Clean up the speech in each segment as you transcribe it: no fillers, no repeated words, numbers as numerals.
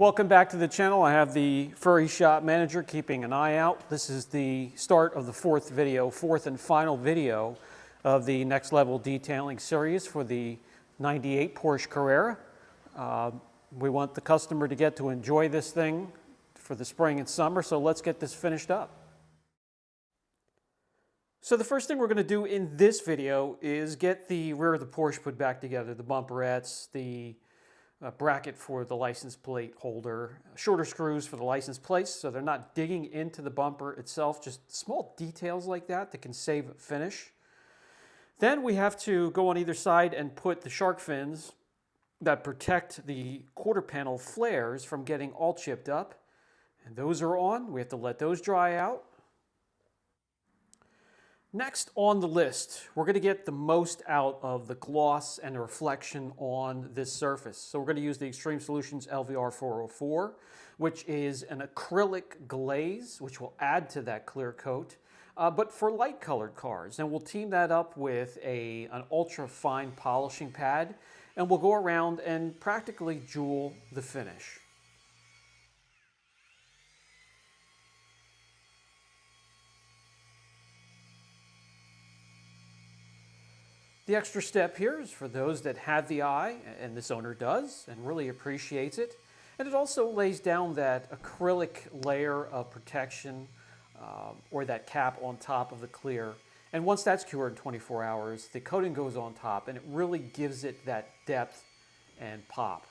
Welcome back to the channel. I have the furry shop manager keeping an eye out. This is the start of the fourth and final video of the next level detailing series for the 98 Porsche Carrera. We want the customer to get to enjoy this thing for the spring and summer, so let's get this finished up. So the first thing we're going to do in this video is get the rear of the Porsche put back together, the bumperettes, the bracket for the license plate holder, shorter screws for the license plates so they're not digging into the bumper itself, just small details like that that can save finish. Then we have to go on either side and put the shark fins that protect the quarter panel flares from getting all chipped up. And those are on. We have to let those dry out. Next on the list, we're going to get the most out of the gloss and the reflection on this surface. So we're going to use the Extreme Solutions LVR 404, which is an acrylic glaze, which will add to that clear coat, but for light colored cars. And we'll team that up with an ultra fine polishing pad, and we'll go around and practically jewel the finish. The extra step here is for those that have the eye, and this owner does, and really appreciates it. And it also lays down that acrylic layer of protection or that cap on top of the clear. And once that's cured in 24 hours, the coating goes on top and it really gives it that depth and pop.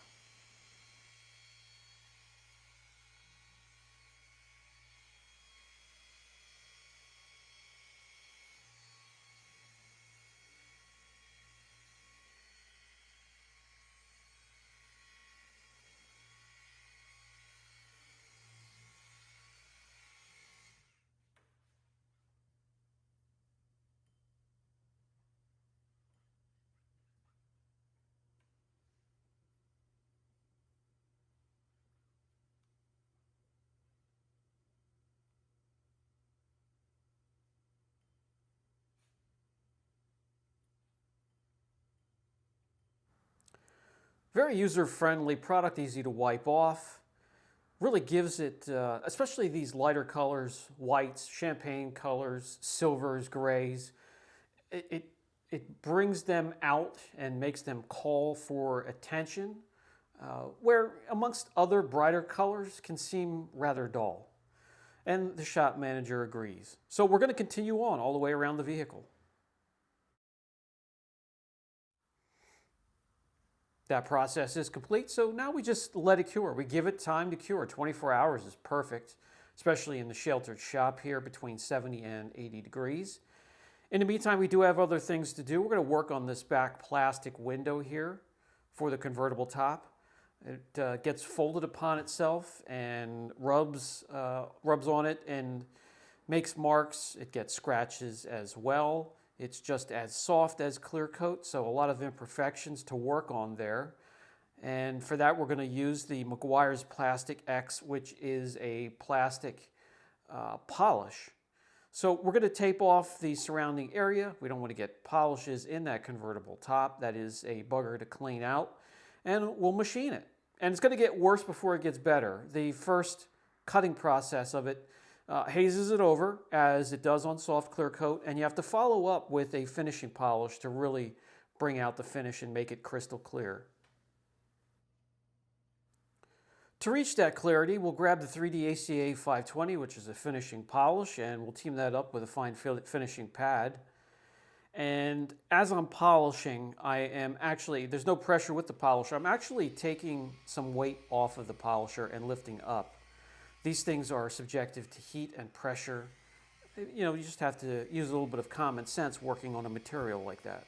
Very user-friendly product, easy to wipe off. Really gives it, especially these lighter colors, whites, champagne colors, silvers, grays, it brings them out and makes them call for attention, where amongst other brighter colors can seem rather dull. And the shop manager agrees. So we're going to continue on all the way around the vehicle. That process is complete, so now we just let it cure. We give it time to cure. 24 hours is perfect, especially in the sheltered shop here between 70 and 80 degrees. In the meantime, we do have other things to do. We're going to work on this back plastic window here for the convertible top. It gets folded upon itself and rubs on it and makes marks. It gets scratches as well. It's just as soft as clear coat, so a lot of imperfections to work on there. And for that, we're going to use the Meguiar's Plastic X, which is a plastic polish. So we're going to tape off the surrounding area. We don't want to get polishes in that convertible top. That is a bugger to clean out. And we'll machine it. And it's going to get worse before it gets better. The first cutting process of it hazes it over, as it does on soft clear coat, and you have to follow up with a finishing polish to really bring out the finish and make it crystal clear. To reach that clarity, we'll grab the 3D ACA 520, which is a finishing polish, and we'll team that up with a fine finishing pad. And as I'm polishing, there's no pressure with the polisher. I'm actually taking some weight off of the polisher and lifting up. These things are subjective to heat and pressure. You know, you just have to use a little bit of common sense working on a material like that.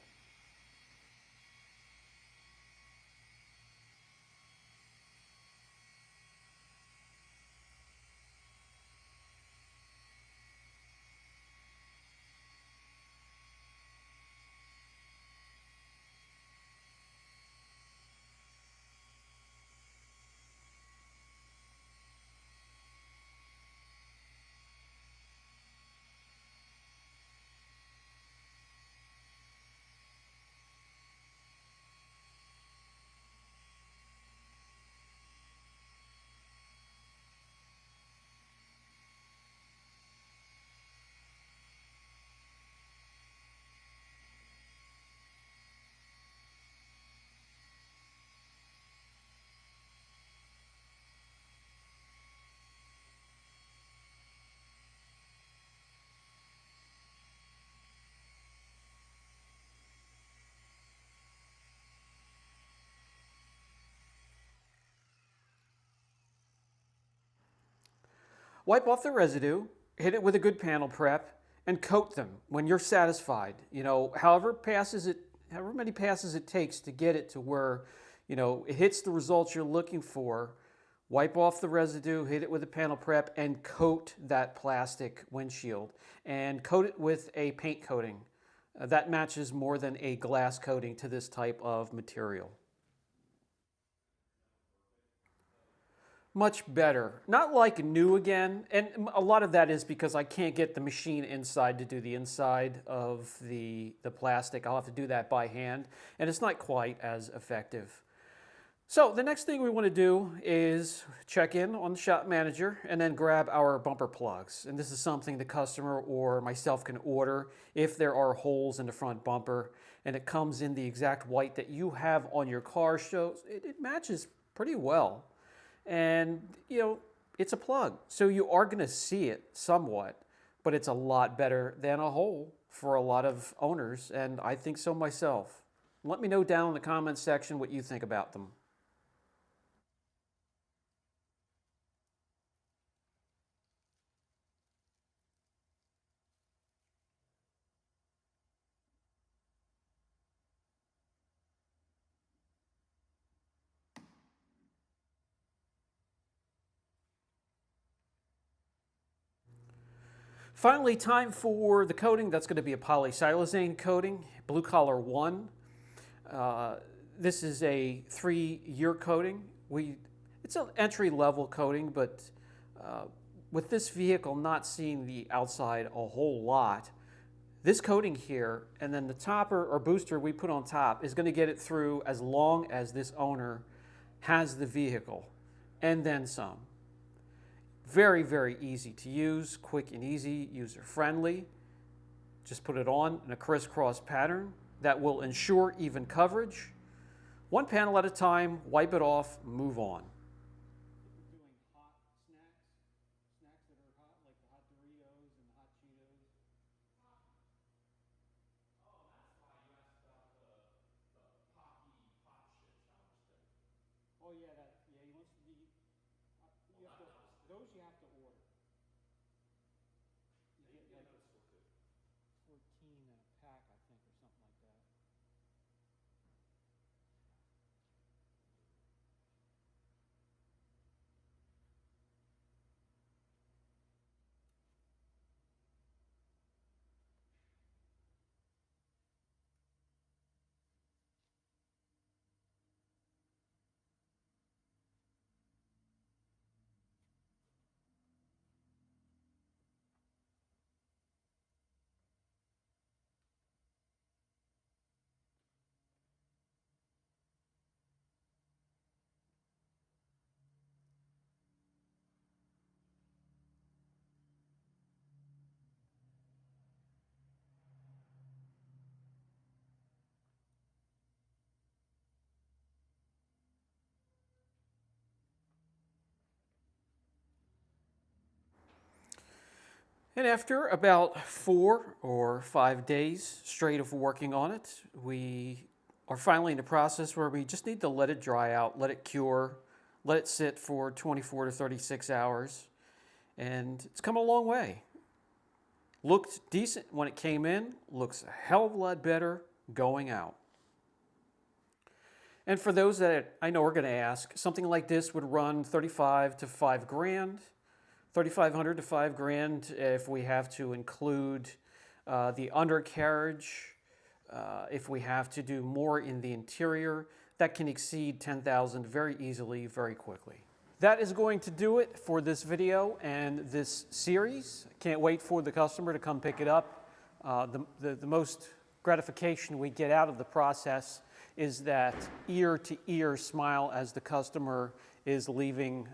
Wipe off the residue, hit it with a good panel prep, and coat them when you're satisfied. However many passes it takes to get it to where, it hits the results you're looking for. Wipe off the residue, hit it with a panel prep, and coat that plastic windshield. And coat it with a paint coating. That matches more than a glass coating to this type of material. Much better. Not like new again, and a lot of that is because I can't get the machine inside to do the inside of the plastic. I'll have to do that by hand, and it's not quite as effective. So the next thing we want to do is check in on the shop manager and then grab our bumper plugs. And this is something the customer or myself can order if there are holes in the front bumper, and it comes in the exact white that you have on your car, so it matches pretty well. And, it's a plug, so you are going to see it somewhat, but it's a lot better than a hole for a lot of owners, and I think so myself. Let me know down in the comments section what you think about them. Finally, time for the coating. That's going to be a polysilazane coating, Blue Collar 1. This is a 3-year coating. It's an entry-level coating, but with this vehicle not seeing the outside a whole lot, this coating here and then the topper or booster we put on top is going to get it through as long as this owner has the vehicle, and then some. Very, very easy to use, quick and easy, user-friendly. Just put it on in a crisscross pattern that will ensure even coverage. One panel at a time, wipe it off, move on. Doing hot snacks that are hot, like the hot Doritos and the hot Cheetos. Oh, that's why you asked about the Pocky Pop Shit Challenge thing. Oh yeah, he wants to be. Those you have to order. You get like 14 in a pack, I think, or something like that. And after about 4 or 5 days straight of working on it, we are finally in the process where we just need to let it dry out, let it cure, let it sit for 24 to 36 hours. And it's come a long way. Looked decent when it came in, looks a hell of a lot better going out. And for those that I know are going to ask, something like this would run $35 to $5 grand. $3,500 to $5 grand if we have to include the undercarriage, if we have to do more in the interior. That can exceed $10,000 very easily, very quickly. That is going to do it for this video and this series. Can't wait for the customer to come pick it up. The most gratification we get out of the process is that ear-to-ear smile as the customer is leaving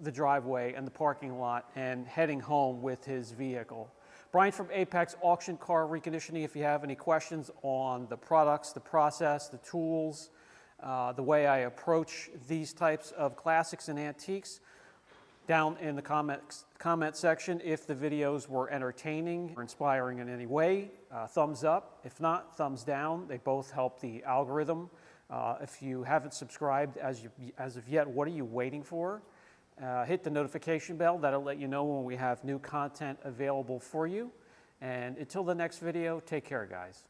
the driveway and the parking lot and heading home with his vehicle. Brian from Apex Auction Car Reconditioning. If you have any questions on the products, the process, the tools, the way I approach these types of classics and antiques, down in the comment section. If the videos were entertaining or inspiring in any way, thumbs up. If not, thumbs down. They both help the algorithm. If you haven't subscribed as of yet, what are you waiting for? hit the notification bell. That'll let you know when we have new content available for you. And until the next video, take care, guys.